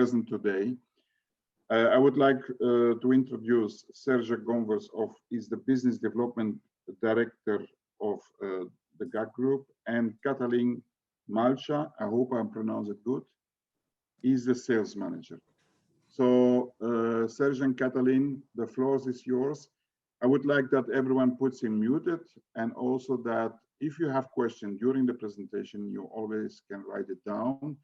present today. I would like to introduce Serge Gonvers, is the Business Development Director of the GAC Group, and Catalin Malcha, I hope I pronounced it good, is the Sales Manager. So Serge and Catalin, the floor is yours. I would like that everyone puts in muted, and also that if you have questions during the presentation, you always can write it down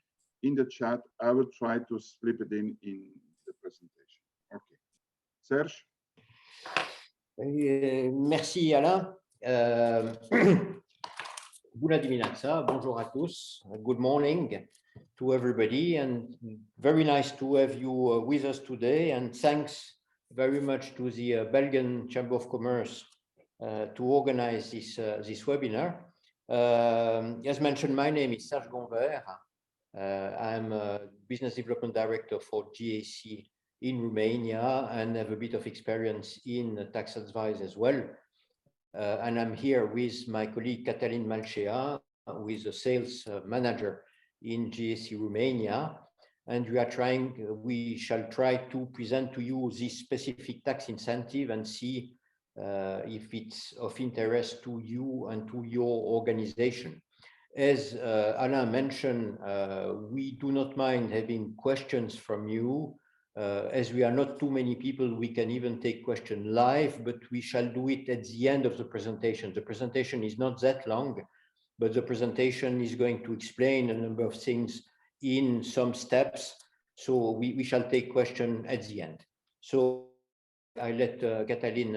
in the chat. I will try to slip it in the presentation. Okay. Serge? Merci Alain. Bună dimineața, bonjour à tous, good morning to everybody, and very nice to have you with us today, and thanks very much to the Belgian Chamber of Commerce to organize this webinar. As mentioned, my name is Serge Gonvers. I'm a Business Development Director for GAC in Romania and have a bit of experience in tax advice as well. And I'm here with my colleague Catalin Malcha, who is a sales manager in GAC Romania. And we shall try to present to you this specific tax incentive and see if it's of interest to you and to your organization. As Alain mentioned, we do not mind having questions from you. As we are not too many people, we can even take questions live, but we shall do it at the end of the presentation. The presentation is not that long, but the presentation is going to explain a number of things in some steps. So we shall take questions at the end. So I let Catalin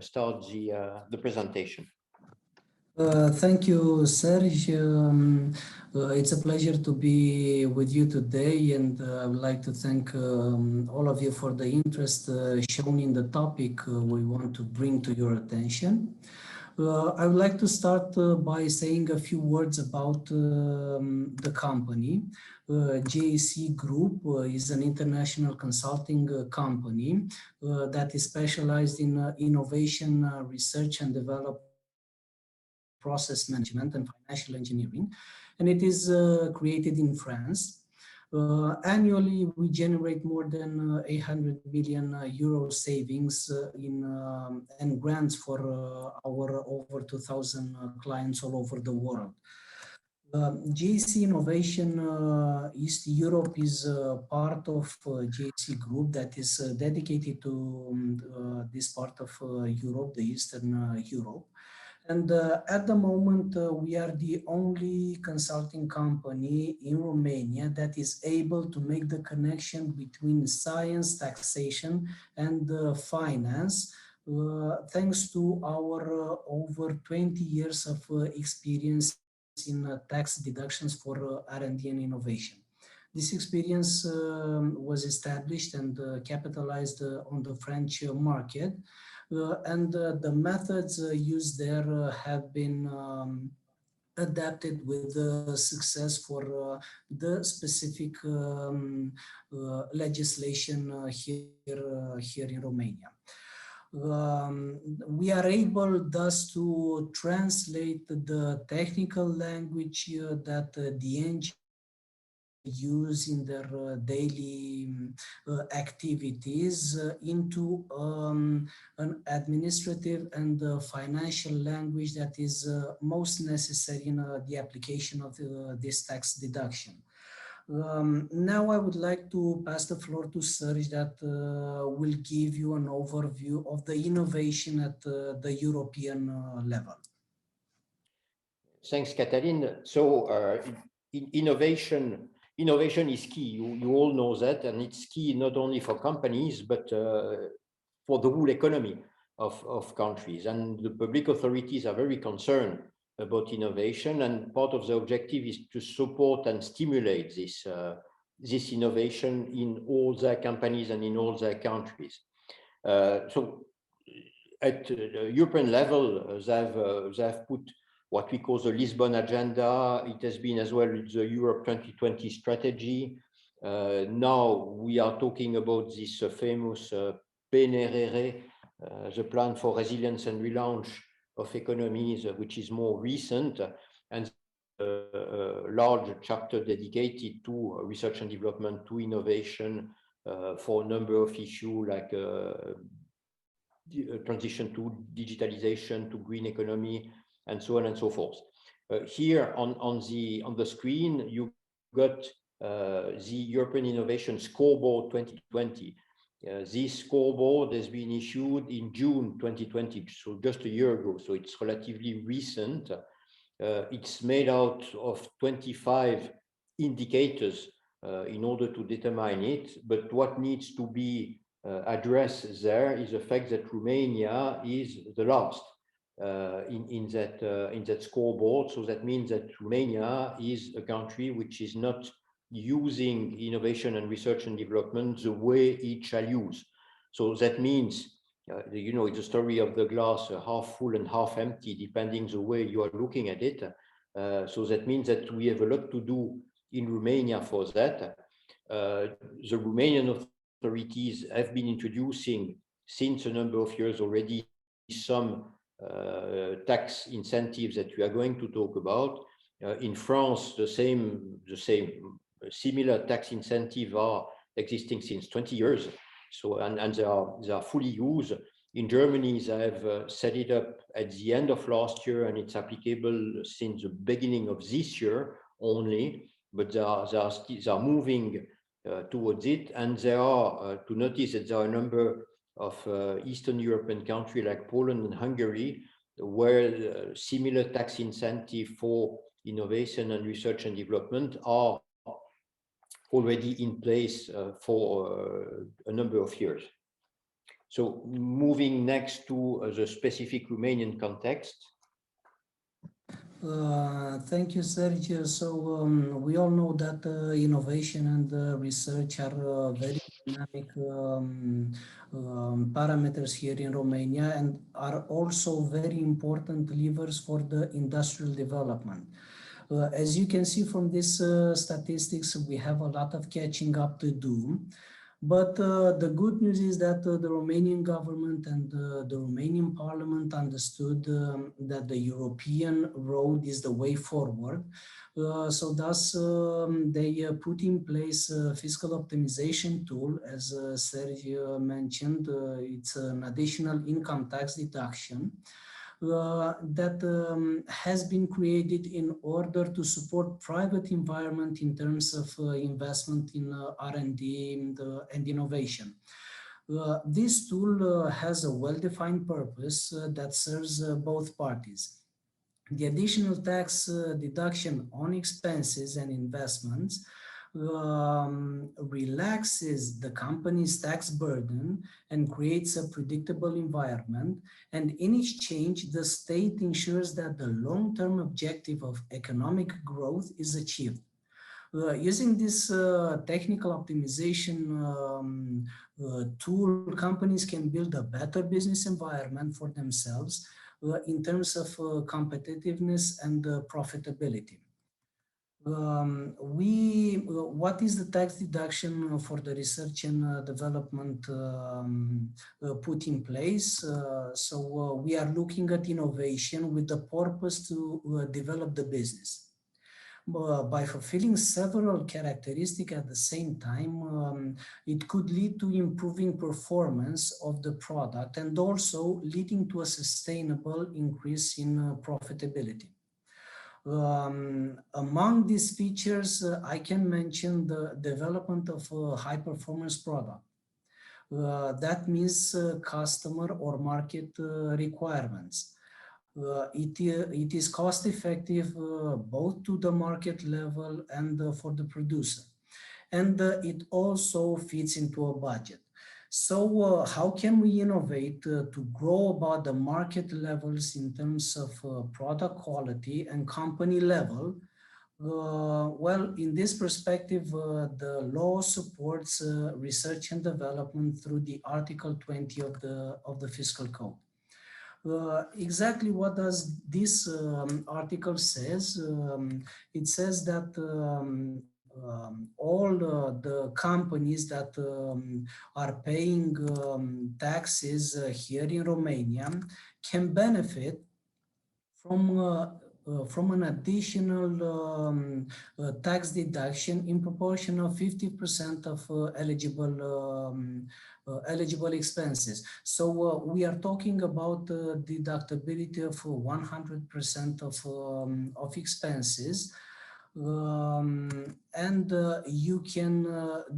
start the presentation. Thank you, Serge. It's a pleasure to be with you today, and I would like to thank all of you for the interest shown in the topic we want to bring to your attention. I would like to start by saying a few words about the company. GAC Group is an international consulting company that is specialized in innovation, research and development, process management and financial engineering, and it is created in France. Annually, we generate more than 800 million euro savings and grants for our over 2,000 clients all over the world. GAC Innovation East Europe is part of GAC Group that is dedicated to this part of Europe, the Eastern Europe. And at the moment, we are the only consulting company in Romania that is able to make the connection between science, taxation, and finance, thanks to our over 20 years of experience in tax deductions for R&D and innovation. This experience was established and capitalized on the French market. And the methods used there have been adapted with success for the specific legislation here in Romania. We are able thus to translate the technical language that the NGOs use in their daily activities into an administrative and financial language that is most necessary in the application of this tax deduction. Now I would like to pass the floor to Serge that will give you an overview of the innovation at the European level. Thanks, Catalin. So innovation is key. You all know that, and it's key not only for companies, but for the whole economy of countries. And the public authorities are very concerned about innovation, and part of the objective is to support and stimulate this innovation in all their companies and in all their countries. So at European level, they have put what we call the Lisbon Agenda. It has been as well the Europe 2020 strategy. Now we are talking about this famous PNRR, the Plan for Resilience and Relaunch of Economies, which is more recent. And large chapter dedicated to research and development, to innovation, for a number of issues like transition to digitalization, to green economy, and so on and so forth. Here on the screen, you got the European Innovation Scoreboard 2020. This scoreboard has been issued in June 2020, so just a year ago, so it's relatively recent. It's made out of 25 indicators in order to determine it, but what needs to be addressed there is the fact that Romania is the last in that scoreboard. So that means that Romania is a country which is not using innovation and research and development the way it shall use. So that means, you know, it's a story of the glass half full and half empty, depending the way you are looking at it. So that means that we have a lot to do in Romania for that. The Romanian authorities have been introducing since a number of years already some tax incentives that we are going to talk about. In France, the same similar tax incentives are existing since 20 years. So, and they are fully used. In Germany, they have set it up at the end of last year, and it's applicable since the beginning of this year only, but they are moving towards it. And there are, to notice that there are a number of Eastern European countries like Poland and Hungary, where similar tax incentive for innovation and research and development are already in place for a number of years. So moving next to the specific Romanian context. Thank you, Sergio. So we all know that innovation and research are very dynamic parameters here in Romania, and are also very important levers for the industrial development. As you can see from these statistics, we have a lot of catching up to do. But the good news is that the Romanian government and the Romanian parliament understood that the European road is the way forward. So thus they put in place a fiscal optimization tool, as Sergio mentioned. It's an additional income tax deduction that has been created in order to support private environment in terms of investment in R&D and innovation. This tool has a well-defined purpose that serves both parties. The additional tax deduction on expenses and investments relaxes the company's tax burden and creates a predictable environment. And in exchange, the state ensures that the long-term objective of economic growth is achieved. Using this technical optimization tool, companies can build a better business environment for themselves in terms of competitiveness and profitability. What is the tax deduction for the research and development put in place? So we are looking at innovation with the purpose to develop the business. By fulfilling several characteristics at the same time, it could lead to improving performance of the product and also leading to a sustainable increase in profitability. Among these features, I can mention the development of a high-performance product. That means customer or market requirements. It is cost-effective both to the market level and for the producer. And it also fits into a budget. So how can we innovate to grow above the market levels in terms of product quality and company level? Well, in this perspective, the law supports research and development through the Article 20 of the Fiscal Code. Exactly what does this article says? It says that all the companies that are paying taxes here in Romania can benefit from from an additional tax deduction in proportion of 50% of eligible expenses. So we are talking about deductibility of 100% of expenses. And you can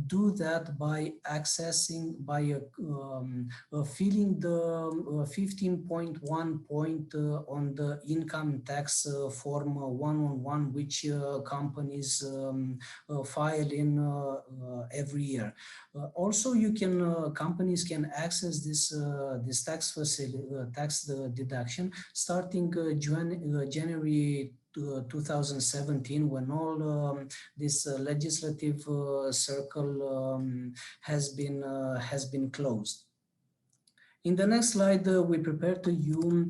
do that by accessing, by filling the 15.1 point on the income tax form 111, which companies file in every year. Also, you can companies can access this tax facility, tax deduction starting January 2017, when all this legislative circle has been closed. In the next slide, we prepare to you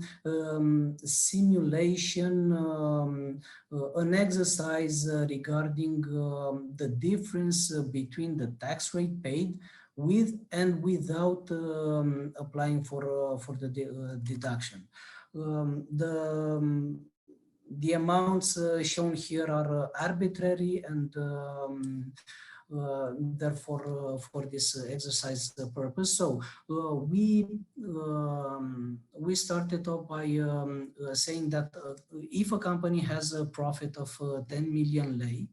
simulation, an exercise regarding the difference between the tax rate paid with and without applying for the deduction. The amounts shown here are arbitrary, and therefore for this exercise purpose. So we started off by saying that if a company has a profit of 10 million lei,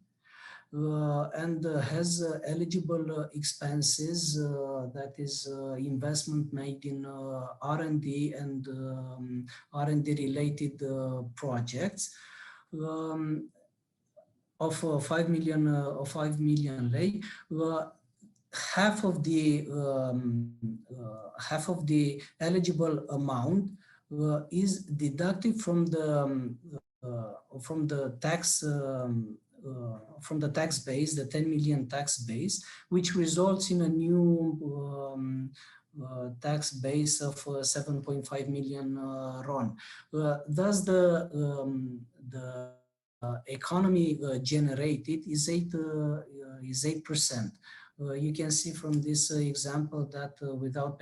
and has eligible expenses, that is investment made in R&D and R&D related projects, of 5 million lei, half of the eligible amount is deducted from the tax base, the 10 million tax base, which results in a new tax base of 7.5 million RON. Thus, the economy generated is 8%. You can see from this example that without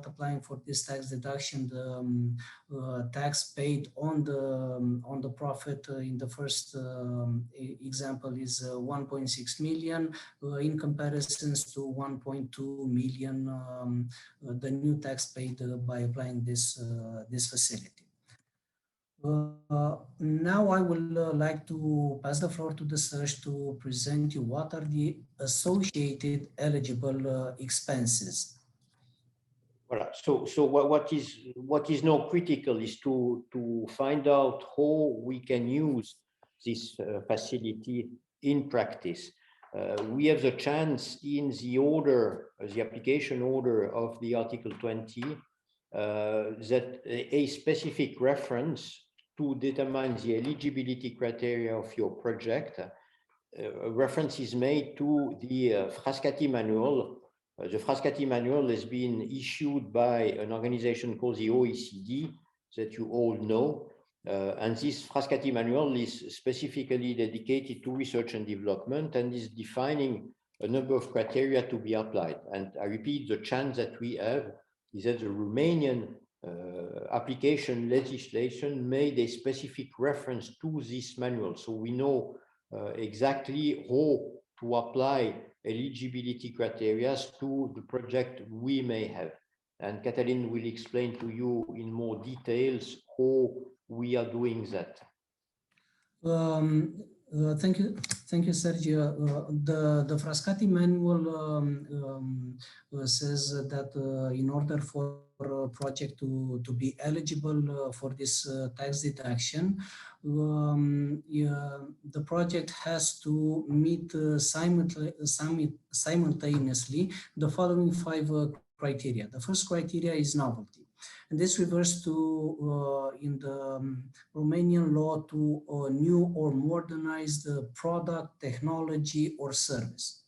applying for this tax deduction, the tax paid on the profit in the first example is 1.6 million in comparison to 1.2 million the new tax paid by applying this facility. Now I would like to pass the floor to the Serge to present you what are the associated eligible expenses. Voilà. So what is now critical is to find out how we can use this facility in practice. We have the chance in the order, the application order of the Article 20, that a specific reference to determine the eligibility criteria of your project. A reference is made to the Frascati manual. The Frascati manual has been issued by an organization called the OECD that you all know. And this Frascati manual is specifically dedicated to research and development and is defining a number of criteria to be applied. And I repeat, the chance that we have is that the Romanian application legislation made a specific reference to this manual. So we know exactly how to apply eligibility criteria to the project we may have. And Katalin will explain to you in more details how we are doing that. Thank you, Sergio. The Frascati manual says that in order for a project to be eligible for this tax deduction, the project has to meet simultaneously the following 5 criteria. The first criteria is novelty. And this refers to, in the Romanian law, to a new or modernized product, technology, or service.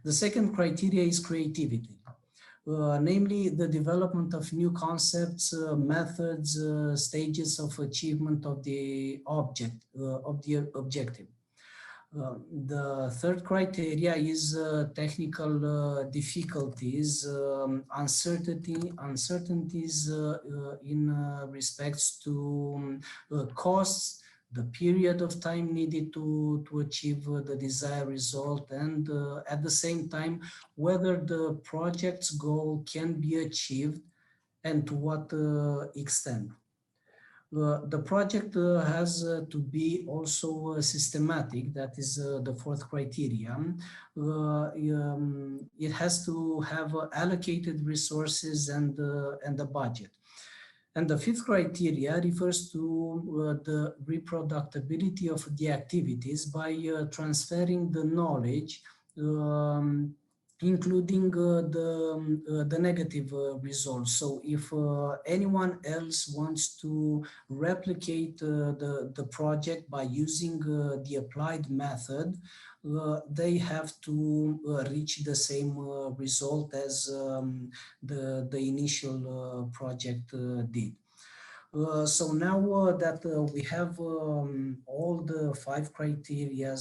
The second criteria is creativity, namely the development of new concepts, methods, stages of achievement of the objective. The third criteria is technical difficulties, uncertainties in respects to costs, the period of time needed to achieve the desired result, and at the same time, whether the project's goal can be achieved and to what extent. The project has to be also systematic. That is the fourth criteria. It has to have allocated resources and a budget. And the fifth criteria refers to the reproducibility of the activities by transferring the knowledge, including the negative results. So if anyone else wants to replicate the project by using the applied method, they have to reach the same result as the initial project did. So now that we have all the 5 criteria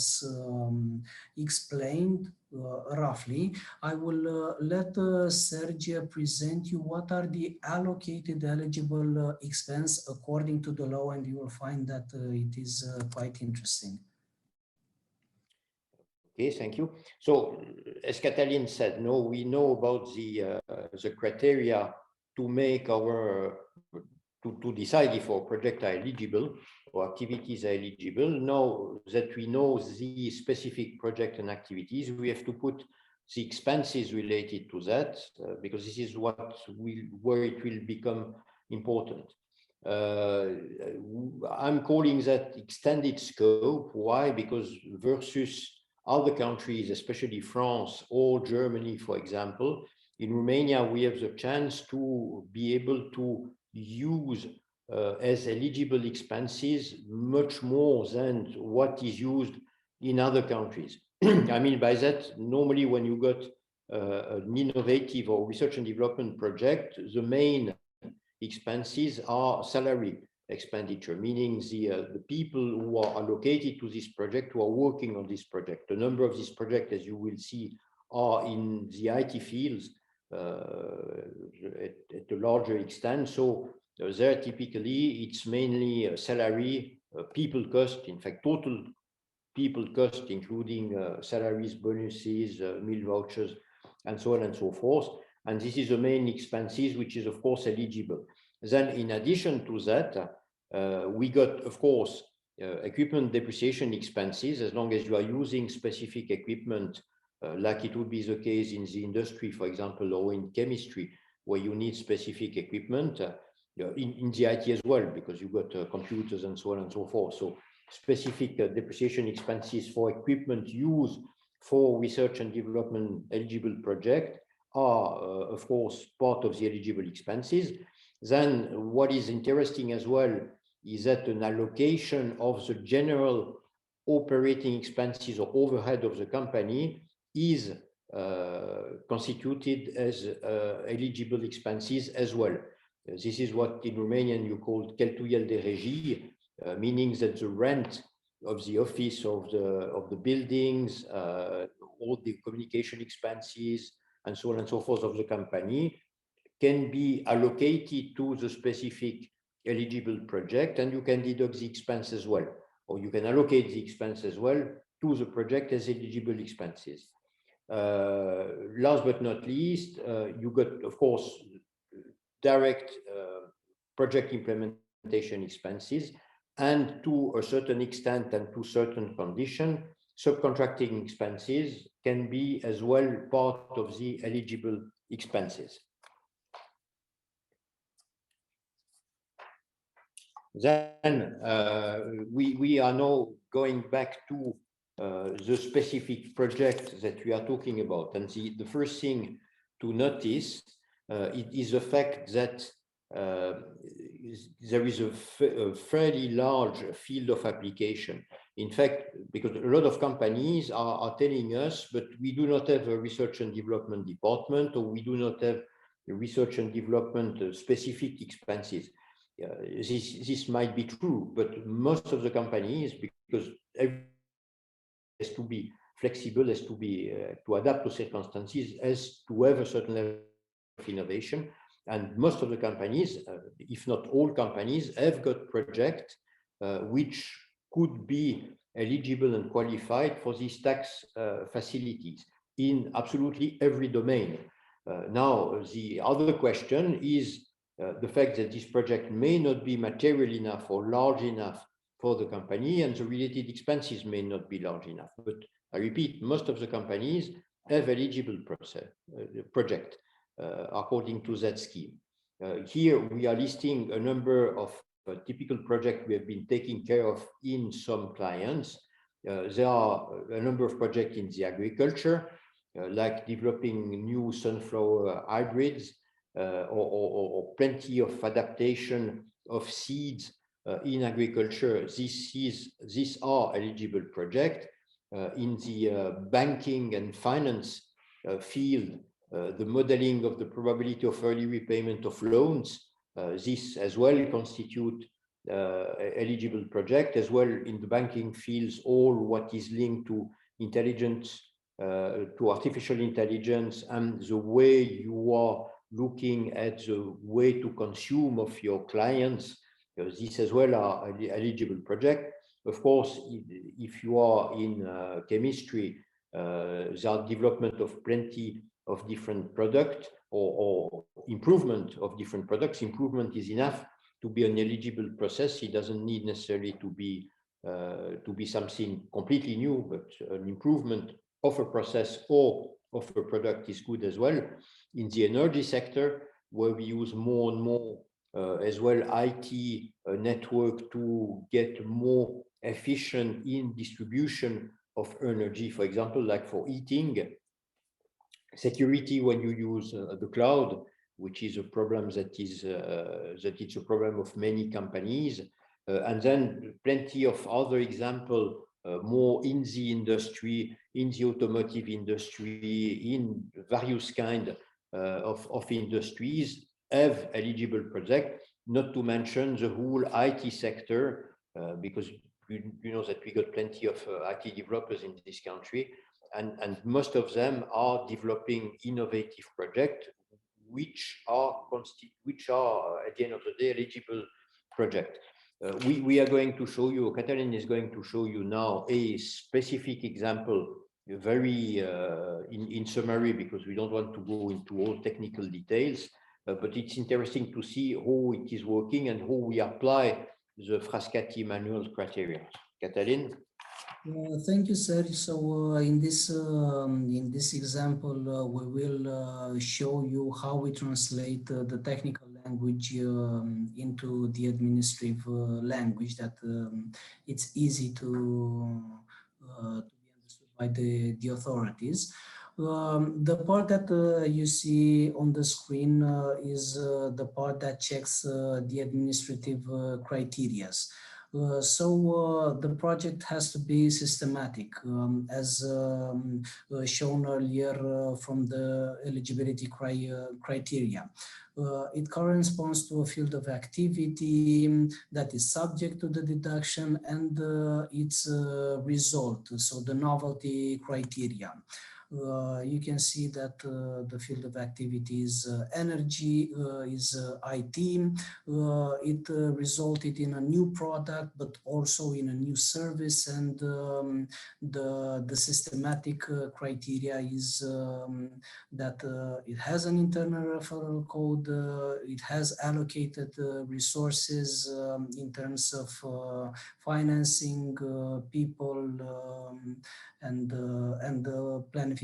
explained roughly, I will let Serge present you what are the allocated eligible expense according to the law, and you will find that it is quite interesting. Okay, thank you. So, as Catalin said, no, we know about the criteria to make our to decide if our projects are eligible or activities are eligible. Now that we know the specific project and activities, we have to put the expenses related to that because this is where it will become important. I'm calling that extended scope. Why? Because versus other countries, especially France or Germany, for example, in Romania, we have the chance to be able to use as eligible expenses much more than what is used in other countries. I mean by that, normally when you got an innovative or research and development project, the main expenses are salary expenditure, meaning the people who are allocated to this project, who are working on this project. A number of these projects, as you will see, are in the IT fields at a larger extent. So there typically it's mainly salary, people cost, in fact, total people cost, including salaries, bonuses, meal vouchers, and so on and so forth. And this is the main expenses, which is of course eligible. Then in addition to that, we got, of course, equipment depreciation expenses, as long as you are using specific equipment, like it would be the case in the industry, for example, or in chemistry, where you need specific equipment, in the IT as well, because you got computers and so on and so forth. So specific depreciation expenses for equipment used for research and development eligible project are, of course, part of the eligible expenses. Then what is interesting as well is that an allocation of the general operating expenses or overhead of the company is constituted as eligible expenses as well. This is what in Romanian you call cheltuieli de regie, meaning that the rent of the office, of the buildings, all the communication expenses, and so on and so forth of the company can be allocated to the specific eligible project, and you can deduct the expense as well, or you can allocate the expense as well to the project as eligible expenses. Last but not least, you got, of course, direct project implementation expenses, and to a certain extent and to certain condition, subcontracting expenses can be as well part of the eligible expenses. Then we are now going back to the specific project that we are talking about. And the first thing to notice is the fact that there is a fairly large field of application. In fact, because a lot of companies are telling us, but we do not have a research and development department, or we do not have a research and development specific expenses. This might be true, but most of the companies, because everything has to be flexible, has to be to adapt to circumstances, has to have a certain level of innovation. And most of the companies, if not all companies, have got projects which could be eligible and qualified for these tax facilities in absolutely every domain. Now, the other question is the fact that this project may not be material enough or large enough for the company, and the related expenses may not be large enough. But I repeat, most of the companies have eligible project according to that scheme. Here we are listing a number of typical projects we have been taking care of in some clients. There are a number of projects in the agriculture, like developing new sunflower hybrids, or plenty of adaptation of seeds in agriculture. These are eligible projects. In the banking and finance field, the modeling of the probability of early repayment of loans, this as well constitute eligible project. As well in the banking fields, all what is linked to intelligence, to artificial intelligence, and the way you are looking at the way to consume of your clients, this as well are eligible project. Of course, if you are in chemistry, there are development of plenty of different products, or improvement of different products. Improvement is enough to be an eligible process. It doesn't need necessarily to be something completely new, but an improvement of a process or of a product is good as well. In the energy sector, where we use more and more as well IT network to get more efficient in distribution of energy, for example, like for heating. Security when you use the cloud, which is a problem that is a problem of many companies, and then plenty of other examples, more in the industry, in the automotive industry, in various kind of industries have eligible project. Not to mention the whole IT sector, because you know that we got plenty of IT developers in this country. And most of them are developing innovative projects, which are at the end of the day eligible project. We are going to show you, Katalin is going to show you now a specific example, very in summary, because we don't want to go into all technical details, but it's interesting to see how it is working and how we apply the Frascati manual criteria. Katalin? Thank you, Serge. So in this example, we will show you how we translate the technical language into the administrative language that it's easy to be understood by the authorities. The part that you see on the screen is the part that checks the administrative criteria. So the project has to be systematic, as shown earlier from the eligibility criteria. It corresponds to a field of activity that is subject to the deduction and its result, so the novelty criteria. You can see that the field of activity is energy, is IT. It resulted in a new product, but also in a new service, and the systematic criteria is that it has an internal referral code, it has allocated resources in terms of financing, people, and planification.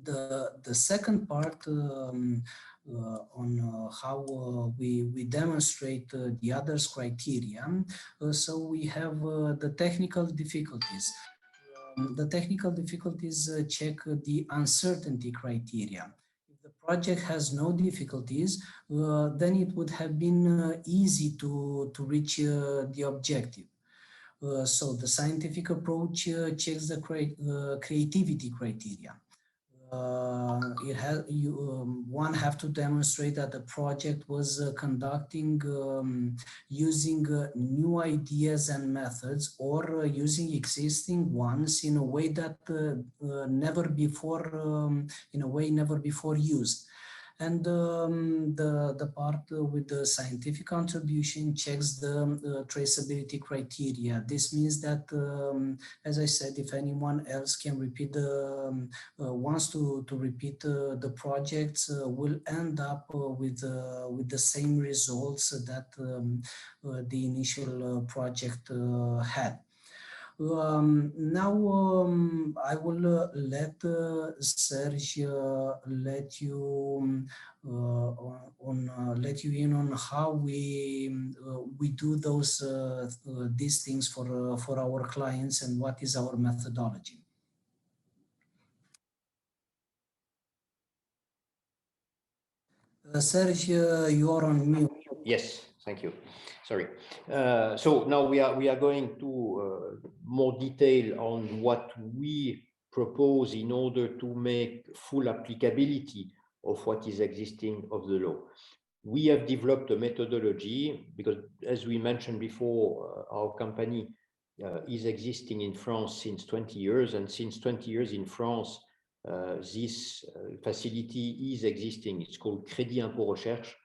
The second part on how we demonstrate the others criteria. So we have the technical difficulties. The technical difficulties check the uncertainty criteria. If the project has no difficulties, then it would have been easy to reach the objective. So the scientific approach checks the creativity criteria. One have to demonstrate that the project was conducting using new ideas and methods, or using existing ones in a way that never before used. And the part with the scientific contribution checks the traceability criteria. This means that, as I said, if anyone else can repeat wants to repeat the projects, will end up with the same results that the initial project had. Now I will let Serge let you let you in on how we do these things for our clients and what is our methodology. Serge, you are on mute. Yes, thank you. Sorry. So now we are going to more detail on what we propose in order to make full applicability of what is existing of the law. We have developed a methodology because, as we mentioned before, our company is existing in France since 20 years, and since 20 years in France, this facility is existing. It's called Crédit Impôt Recherche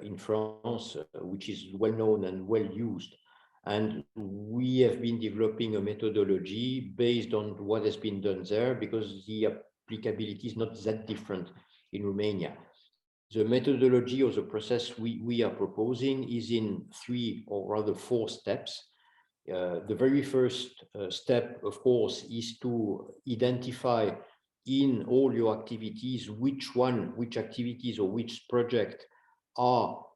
in France, which is well known and well used. And we have been developing a methodology based on what has been done there, because the applicability is not that different in Romania. The methodology or the process we are proposing is in 3 or rather 4 steps. The very first step, of course, is to identify in all your activities which activities or which project are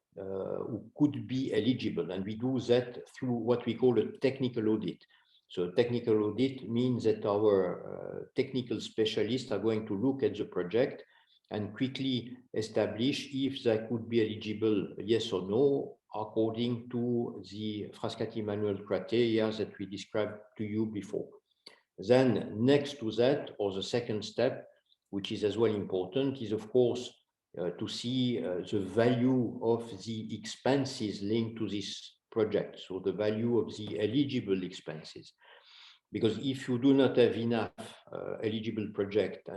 could be eligible, and we do that through what we call a technical audit. So technical audit means that our technical specialists are going to look at the project and quickly establish if they could be eligible, yes or no, according to the Frascati manual criteria that we described to you before. Then next to that, or the second step, which is as well important, is of course to see the value of the expenses linked to this project, so the value of the eligible expenses. Because if you do not have enough eligible project,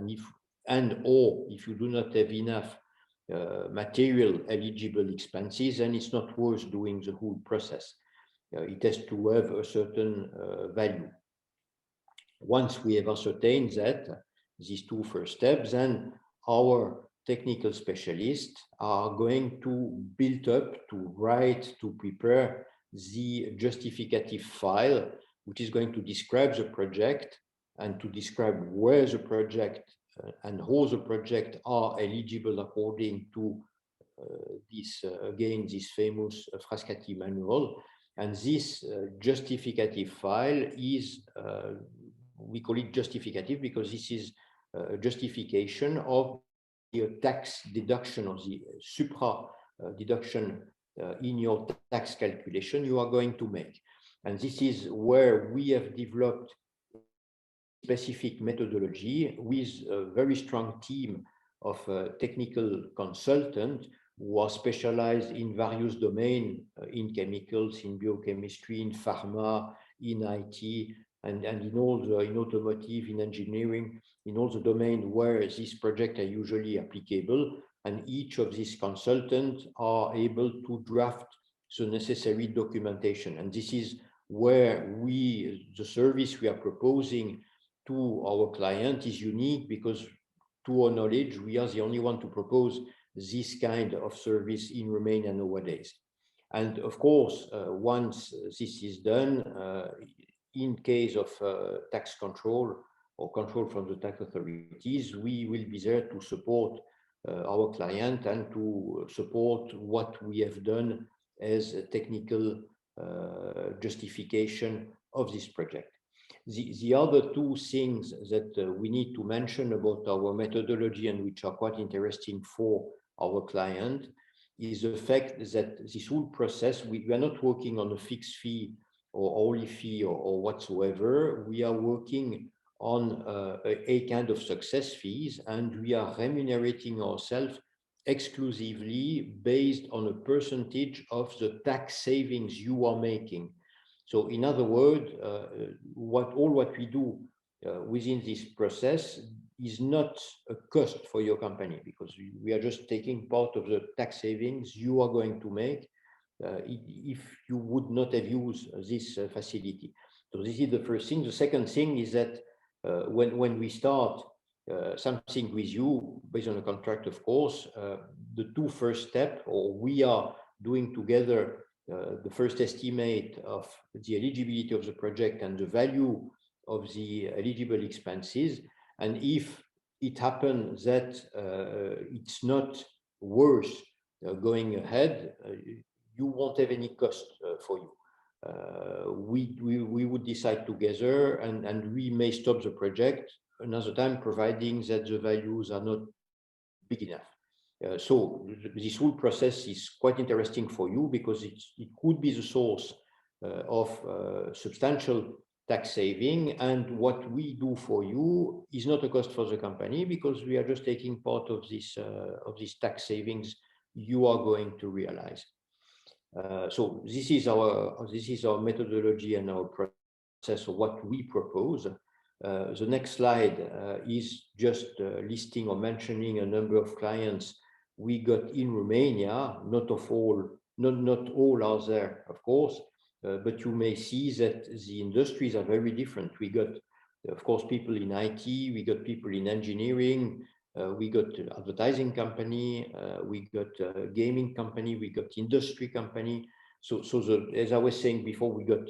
and or if you do not have enough material eligible expenses, then it's not worth doing the whole process. It has to have a certain value. Once we have ascertained that, these 2 first steps, then our technical specialists are going to build up, to write, to prepare the justificative file, which is going to describe the project and to describe where the project and how the project are eligible according to again, this famous Frascati manual. And this justificative file is, we call it justificative because this is a justification of the tax deduction, or the supra deduction in your tax calculation you are going to make. And this is where we have developed specific methodology with a very strong team of technical consultants who are specialized in various domains, in chemicals, in biochemistry, in pharma, in IT, and in all the, in automotive, in engineering, in all the domains where these projects are usually applicable. And each of these consultants are able to draft the necessary documentation. And this is where we, the service we are proposing to our client is unique, because to our knowledge, we are the only one to propose this kind of service in Romania nowadays. And of course, once this is done, in case of tax control or control from the tax authorities, we will be there to support our client and to support what we have done as a technical justification of this project. The other 2 things that we need to mention about our methodology, and which are quite interesting for our client, is the fact that this whole process, we are not working on a fixed fee or hourly fee or whatsoever. We are working on a kind of success fees, and we are remunerating ourselves exclusively based on a percentage of the tax savings you are making. So in other words, what we do within this process is not a cost for your company, because we are just taking part of the tax savings you are going to make if you would not have used this facility. So this is the first thing. The second thing is that when we start something with you based on a contract, of course, the two first steps, or we are doing together the first estimate of the eligibility of the project and the value of the eligible expenses. And if it happens that it's not worth going ahead, you won't have any cost for you. We would decide together, and we may stop the project another time, providing that the values are not big enough. So this whole process is quite interesting for you, because it could be the source of substantial tax saving, and what we do for you is not a cost for the company, because we are just taking part of these tax savings you are going to realize. So this is our methodology and our process of what we propose. The next slide is just listing or mentioning a number of clients we got in Romania. Not all are there, of course, but you may see that the industries are very different. We got, of course, people in IT, we got people in engineering, we got advertising company, we got gaming company, we got industry company. So as I was saying before, we got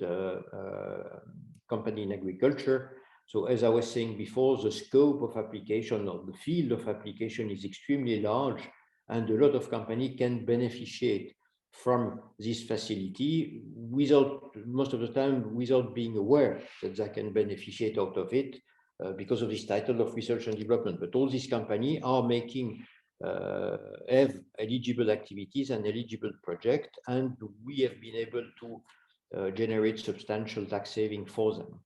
company in agriculture. So as I was saying before, the scope of application, or the field of application, is extremely large, and a lot of companies can beneficiate from this facility without, most of the time, without being aware that they can beneficiate out of it because of this title of research and development. But all these companies are making, have eligible activities and eligible projects, and we have been able to generate substantial tax saving for them.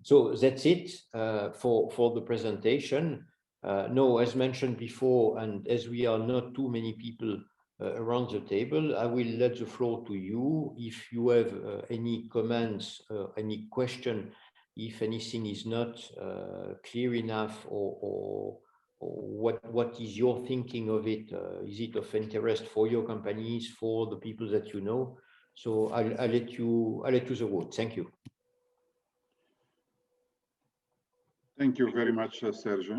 So that's it for the presentation. No, as mentioned before, and as we are not too many people around the table, I will let the floor to you. If you have any comments, any question, if anything is not clear enough, or what is your thinking of it? Is it of interest for your companies, for the people that you know? So I'll let you the word. Thank you. Thank you very much, Serge.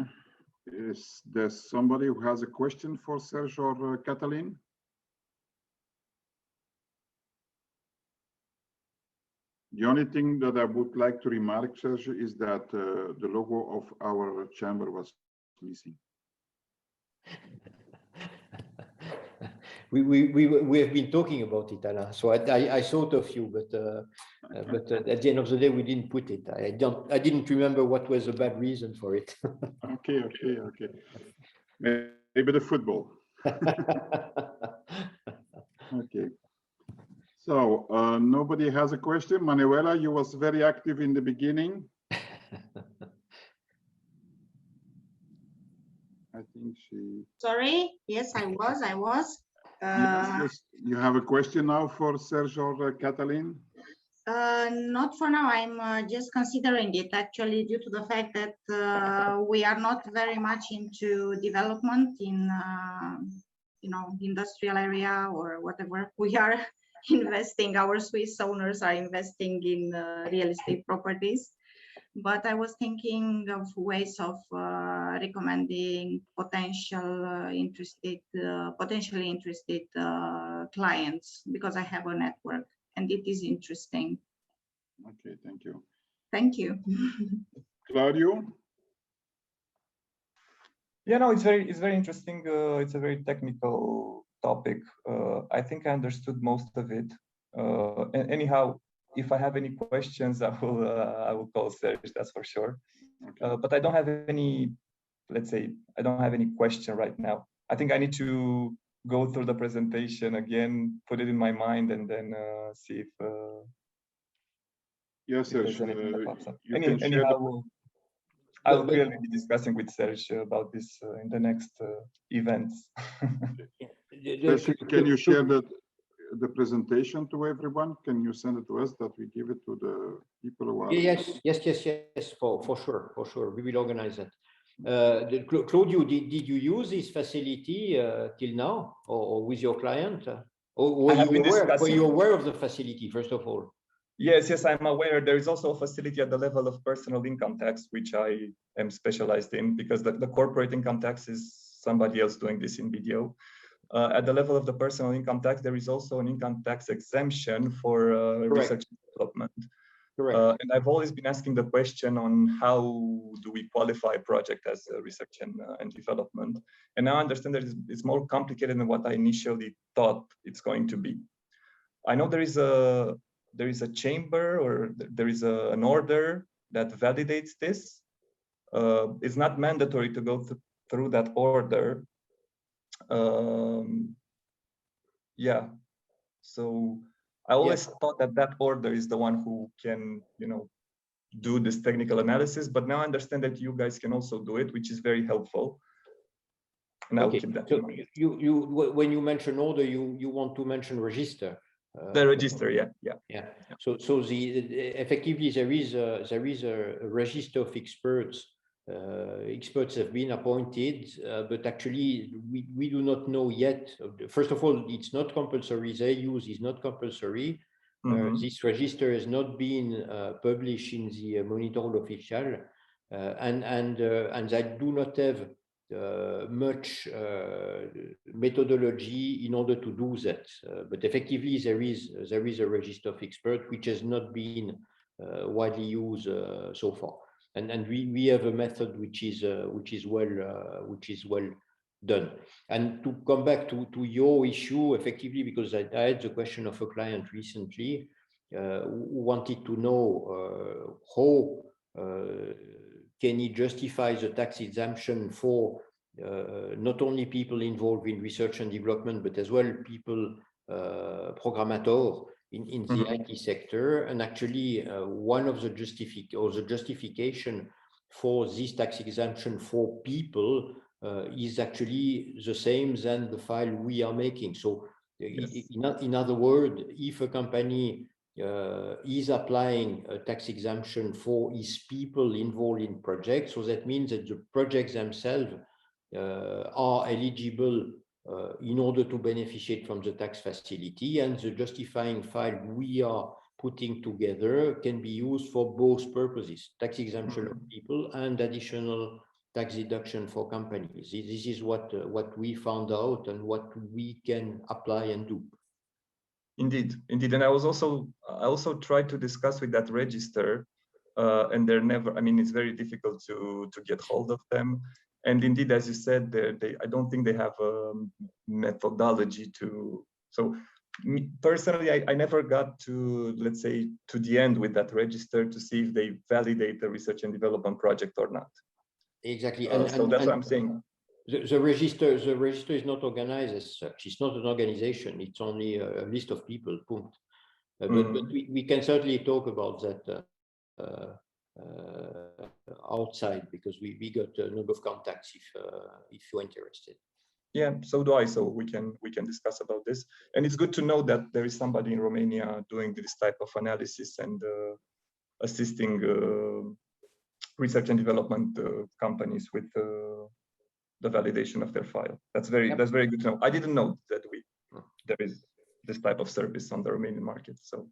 Is there somebody who has a question for Serge or Katalin? The only thing that I would like to remark, Serge, is that the logo of our chamber was missing. We have been talking about it, Alain. So I thought of you, but at the end of the day, we didn't put it. I didn't remember what was the bad reason for it. Okay. Maybe the football. Okay. So nobody has a question. Manuela, you was very active in the beginning. I think she. Sorry. Yes, I was. Yes, you have a question now for Serge or Katalin? Not for now. I'm just considering it, actually, due to the fact that we are not very much into development in, industrial area or whatever. We are investing. Our Swiss owners are investing in real estate properties. But I was thinking of ways of recommending potentially interested clients, because I have a network and it is interesting. Okay, thank you. Thank you. Claudio? Yeah, no, it's very interesting. It's a very technical topic. I think I understood most of it. And anyhow, if I have any questions, I will call Serge, that's for sure. Okay. But I don't have any, let's say, I don't have any question right now. I think I need to go through the presentation again, put it in my mind, and then see if yes, Serge, anything that pops up. Anyhow, I will clearly be discussing with Serge about this in the next events. Can you share that? the presentation to everyone? Can you send it to us that we give it to the people who are? Yes, for sure. We will organize that. Claudio, did you use this facility till now, or with your client? Or were you aware of the facility, first of all? Yes, I'm aware. There is also a facility at the level of personal income tax, which I am specialized in, because the corporate income tax is somebody else doing this in BDO. At the level of the personal income tax, there is also an income tax exemption for research and development. Correct. And I've always been asking the question on how do we qualify a project as research and development. And now I understand that it's more complicated than what I initially thought it's going to be. I know there is a chamber, or there is an order that validates this. It's not mandatory to go through that order. Yeah, so I always thought that order is the one who can, do this technical analysis, but now I understand that you guys can also do it, which is very helpful. And I'll keep that in mind. When you mention order, you want to mention register. The register, yeah. So effectively there is a register of experts. Experts have been appointed, but actually we do not know yet. First of all, it's not compulsory. Their use is not compulsory. This register has not been published in the Monitor Official, and they do not have much methodology in order to do that. But effectively, there is a register of experts which has not been widely used so far. And we have a method which is well done. And to come back to your issue, effectively, because I had the question of a client recently who wanted to know how can he justify the tax exemption for not only people involved in research and development, but as well people programmator in the IT sector. And actually, one of the justification for this tax exemption for people is actually the same than the file we are making. So in other words, if a company is applying a tax exemption for its people involved in projects, so that means that the projects themselves are eligible in order to beneficiate from the tax facility, and the justifying file we are putting together can be used for both purposes: tax exemption of people and additional tax deduction for companies. This is what we found out and what we can apply and do. Indeed. And I also tried to discuss with that register, and they're never. I mean, it's very difficult to get hold of them. And indeed, as you said, I don't think they have a methodology to. So personally, I never got to, let's say, to the end with that register to see if they validate the research and development project or not. Exactly. So that's what I'm saying. The register is not organized as such. It's not an organization. It's only a list of people. Punct. But we can certainly talk about that outside, because we got a number of contacts if you're interested. Yeah, so do I. So we can discuss about this. And it's good to know that there is somebody in Romania doing this type of analysis and assisting research and development companies with the validation of their file. That's very good to know. I didn't know that there is this type of service on the Romanian market. So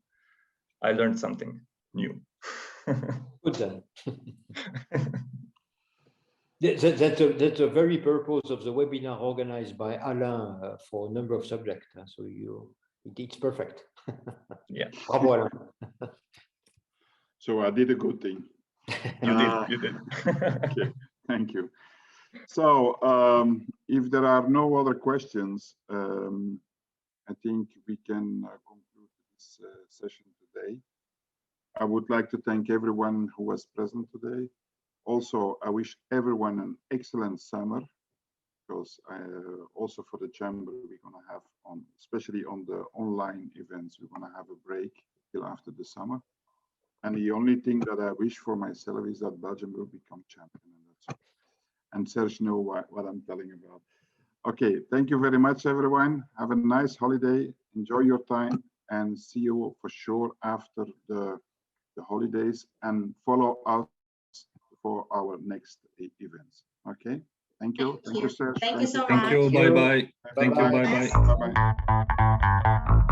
I learned something new. Good then. That's the very purpose of the webinar organized by Alain for a number of subjects. So it's perfect. Yeah. Bravo, Alain. So I did a good thing. You did. Okay, thank you. So if there are no other questions, I think we can conclude this session today. I would like to thank everyone who was present today. Also, I wish everyone an excellent summer, because also for the chamber, we're going to have, especially on the online events, we're going to have a break till after the summer. And the only thing that I wish for myself is that Belgium will become champion. And Serge knows what I'm telling about. Okay, thank you very much, everyone. Have a nice holiday enjoy your time and see you for sure after the holidays, and follow us for our next events. Okay. Thank you. Thank you, Serge. Thank you so Thank much. you. Bye bye. Thank you. Bye-bye. Bye bye. Bye bye.